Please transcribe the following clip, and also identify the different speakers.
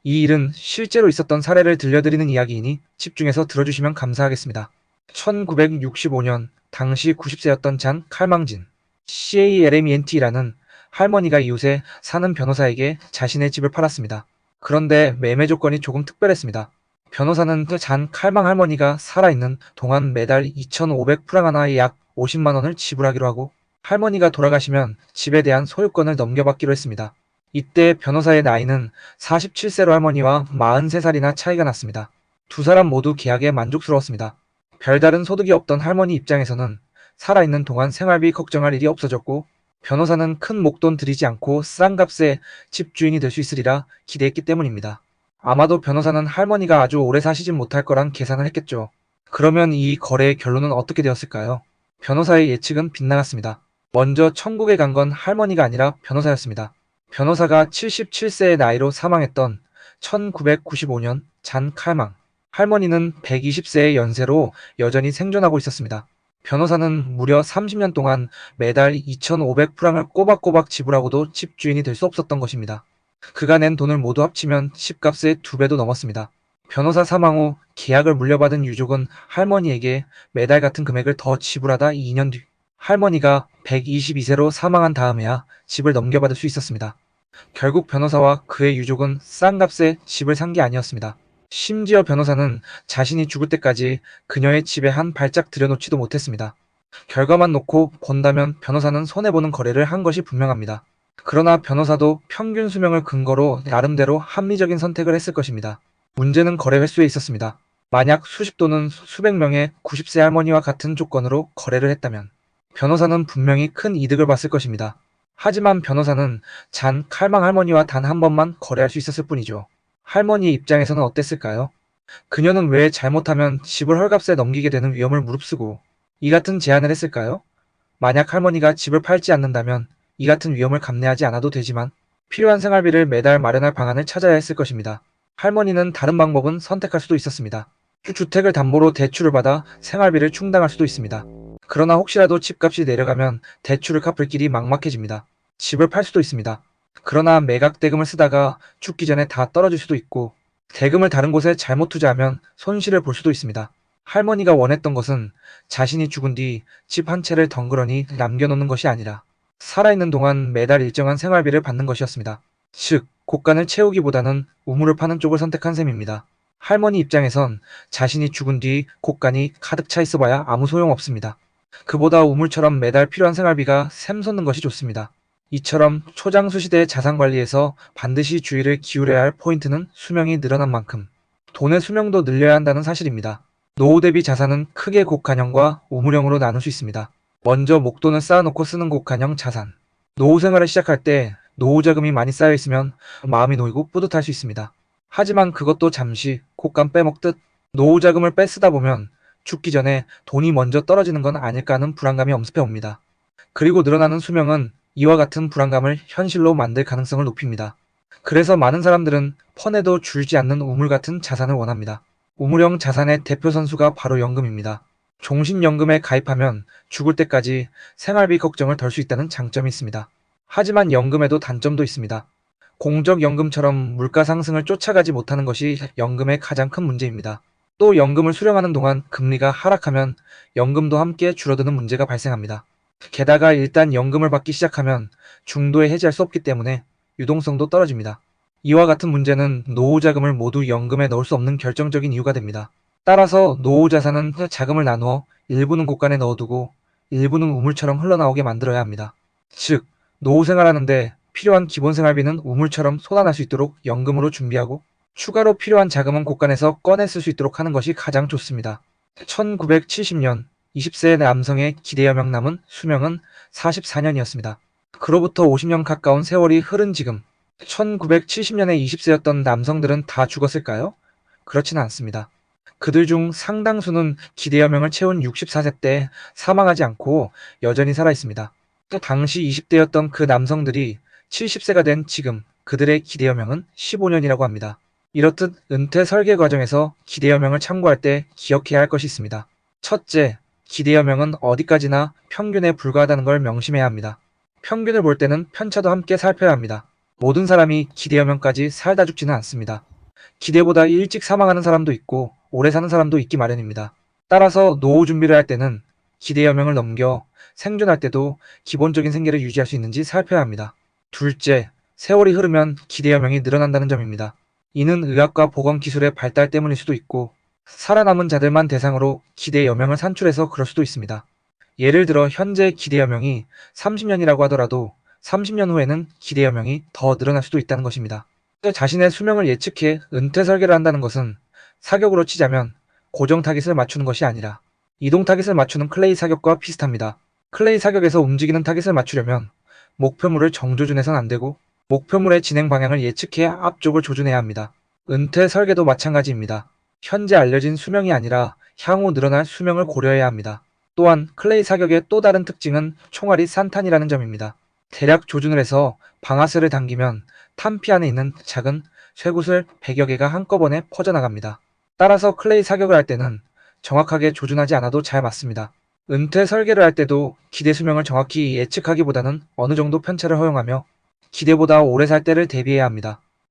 Speaker 1: 이 일은 실제로 있었던 사례를 들려드리는 이야기이니 집중해서 들어주시면 감사하겠습니다. 1965년 당시 90세였던 잔 칼망진 CALMENT라는 할머니가 이웃에 사는 변호사에게 자신의 집을 팔았습니다. 그런데 매매 조건이 조금 특별했습니다. 변호사는 그 잔 칼망 할머니가 살아있는 동안 매달 2,500프랑 약 50만 원을 지불하기로 하고 할머니가 돌아가시면 집에 대한 소유권을 넘겨받기로 했습니다. 이때 변호사의 나이는 47세로 할머니와 43살이나 차이가 났습니다. 두 사람 모두 계약에 만족스러웠습니다. 별다른 소득이 없던 할머니 입장에서는 살아있는 동안 생활비 걱정할 일이 없어졌고 변호사는 큰 목돈 들이지 않고 싼 값에 집주인이 될 수 있으리라 기대했기 때문입니다. 아마도 변호사는 할머니가 아주 오래 사시진 못할 거란 계산을 했겠죠. 그러면 이 거래의 결론은 어떻게 되었을까요? 변호사의 예측은 빗나갔습니다. 먼저 천국에 간 건 할머니가 아니라 변호사였습니다. 변호사가 77세의 나이로 사망했던 1995년 잔 칼망. 할머니는 120세의 연세로 여전히 생존하고 있었습니다. 변호사는 무려 30년 동안 매달 2,500프랑을 꼬박꼬박 지불하고도 집주인이 될 수 없었던 것입니다. 그가 낸 돈을 모두 합치면 집값의 2배도 넘었습니다. 변호사 사망 후 계약을 물려받은 유족은 할머니에게 매달 같은 금액을 더 지불하다 2년 뒤 할머니가 122세로 사망한 다음에야 집을 넘겨받을 수 있었습니다. 결국 변호사와 그의 유족은 싼 값에 집을 산 게 아니었습니다. 심지어 변호사는 자신이 죽을 때까지 그녀의 집에 한 발짝 들여놓지도 못했습니다. 결과만 놓고 본다면 변호사는 손해보는 거래를 한 것이 분명합니다. 그러나 변호사도 평균 수명을 근거로 나름대로 합리적인 선택을 했을 것입니다. 문제는 거래 횟수에 있었습니다. 만약 수십 또는 수백 명의 90세 할머니와 같은 조건으로 거래를 했다면 변호사는 분명히 큰 이득을 봤을 것입니다. 하지만 변호사는 잔 칼망 할머니와 단 한 번만 거래할 수 있었을 뿐이죠. 할머니의 입장에서는 어땠을까요? 그녀는 왜 잘못하면 집을 헐값에 넘기게 되는 위험을 무릅쓰고 이 같은 제안을 했을까요? 만약 할머니가 집을 팔지 않는다면 이 같은 위험을 감내하지 않아도 되지만 필요한 생활비를 매달 마련할 방안을 찾아야 했을 것입니다. 할머니는 다른 방법은 선택할 수도 있었습니다. 주택을 담보로 대출을 받아 생활비를 충당할 수도 있습니다. 그러나 혹시라도 집값이 내려가면 대출을 갚을 길이 막막해집니다. 집을 팔 수도 있습니다. 그러나 매각 대금을 쓰다가 죽기 전에 다 떨어질 수도 있고 대금을 다른 곳에 잘못 투자하면 손실을 볼 수도 있습니다. 할머니가 원했던 것은 자신이 죽은 뒤 집 한 채를 덩그러니 남겨놓는 것이 아니라 살아있는 동안 매달 일정한 생활비를 받는 것이었습니다. 즉, 곳간을 채우기보다는 우물을 파는 쪽을 선택한 셈입니다. 할머니 입장에선 자신이 죽은 뒤 곳간이 가득 차 있어봐야 아무 소용없습니다. 그보다 우물처럼 매달 필요한 생활비가 샘솟는 것이 좋습니다. 이처럼 초장수 시대의 자산관리에서 반드시 주의를 기울여야 할 포인트는 수명이 늘어난 만큼 돈의 수명도 늘려야 한다는 사실입니다. 노후 대비 자산은 크게 곡간형과 우물형으로 나눌 수 있습니다. 먼저 목돈을 쌓아놓고 쓰는 곡간형 자산. 노후 생활을 시작할 때 노후 자금이 많이 쌓여있으면 마음이 놓이고 뿌듯할 수 있습니다. 하지만 그것도 잠시 곡간 빼먹듯 노후 자금을 빼쓰다 보면 죽기 전에 돈이 먼저 떨어지는 건 아닐까 하는 불안감이 엄습해 옵니다. 그리고 늘어나는 수명은 이와 같은 불안감을 현실로 만들 가능성을 높입니다. 그래서 많은 사람들은 펀에도 줄지 않는 우물 같은 자산을 원합니다. 우물형 자산의 대표 선수가 바로 연금입니다. 종신연금에 가입하면 죽을 때까지 생활비 걱정을 덜 수 있다는 장점이 있습니다. 하지만 연금에도 단점도 있습니다. 공적연금처럼 물가 상승을 쫓아가지 못하는 것이 연금의 가장 큰 문제입니다. 또 연금을 수령하는 동안 금리가 하락하면 연금도 함께 줄어드는 문제가 발생합니다. 게다가 일단 연금을 받기 시작하면 중도에 해지할 수 없기 때문에 유동성도 떨어집니다. 이와 같은 문제는 노후 자금을 모두 연금에 넣을 수 없는 결정적인 이유가 됩니다. 따라서 노후 자산은 자금을 나누어 일부는 곳간에 넣어두고 일부는 우물처럼 흘러나오게 만들어야 합니다. 즉, 노후 생활하는데 필요한 기본 생활비는 우물처럼 쏟아날 수 있도록 연금으로 준비하고 추가로 필요한 자금은 곳간에서 꺼내 쓸 수 있도록 하는 것이 가장 좋습니다. 1970년 20세 남성의 기대여명 남은 수명은 44년이었습니다. 그로부터 50년 가까운 세월이 흐른 지금 1970년에 20세였던 남성들은 다 죽었을까요? 그렇지는 않습니다. 그들 중 상당수는 기대여명을 채운 64세 때 사망하지 않고 여전히 살아있습니다. 당시 20대였던 그 남성들이 70세가 된 지금 그들의 기대여명은 15년이라고 합니다. 이렇듯 은퇴 설계 과정에서 기대여명을 참고할 때 기억해야 할 것이 있습니다. 첫째, 기대여명은 어디까지나 평균에 불과하다는 걸 명심해야 합니다. 평균을 볼 때는 편차도 함께 살펴야 합니다. 모든 사람이 기대여명까지 살다 죽지는 않습니다. 기대보다 일찍 사망하는 사람도 있고 오래 사는 사람도 있기 마련입니다. 따라서 노후 준비를 할 때는 기대 여명을 넘겨 생존할 때도 기본적인 생계를 유지할 수 있는지 살펴야 합니다. 둘째, 세월이 흐르면 기대 여명이 늘어난다는 점입니다. 이는 의학과 보건 기술의 발달 때문일 수도 있고 살아남은 자들만 대상으로 기대 여명을 산출해서 그럴 수도 있습니다. 예를 들어 현재 기대 여명이 30년이라고 하더라도 30년 후에는 기대 여명이 더 늘어날 수도 있다는 것입니다. 자신의 수명을 예측해 은퇴 설계를 한다는 것은 사격으로 치자면 고정 타깃을 맞추는 것이 아니라 이동 타깃을 맞추는 클레이 사격과 비슷합니다. 클레이 사격에서 움직이는 타깃을 맞추려면 목표물을 정조준해선 안 되고 목표물의 진행 방향을 예측해 앞쪽을 조준해야 합니다. 은퇴 설계도 마찬가지입니다. 현재 알려진 수명이 아니라 향후 늘어날 수명을 고려해야 합니다. 또한 클레이 사격의 또 다른 특징은 총알이 산탄이라는 점입니다. 대략 조준을 해서 방아쇠를 당기면 탄피 안에 있는 작은 쇠구슬 100여 개가 한꺼번에 퍼져나갑니다. 따라서 클레이 사격을 할 때는 정확하게 조준하지 않아도 잘 맞습니다. 은퇴 설계를 할 때도 기대 수명을 정확히 예측하기보다는 어느 정도 편차를 허용하며 기대보다 오래 살 때를 대비해야 합니다.